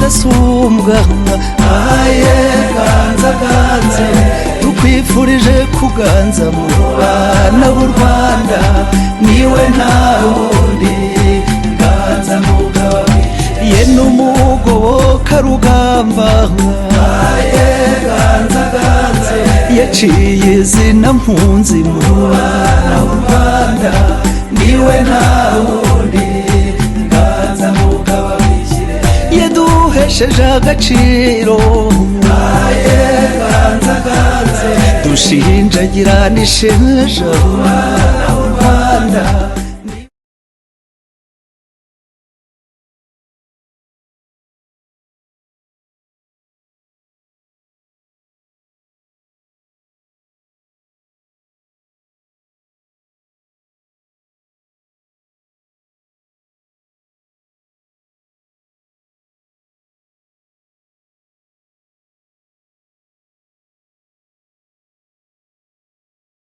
rudasumbwa aye ganza ganze tukwifurije kuganza mu bana b'u Rwanda niwe nta wundi ganza mugabo ye n'umugoboka rugamba aye ganza ganze yaciye izina mpunzi mu bana b'u Rwanda niwe nta wundi ganza mugabo yaduhesheje agaciro aye ganza ganze dushinjagira n'isheja u Rwanda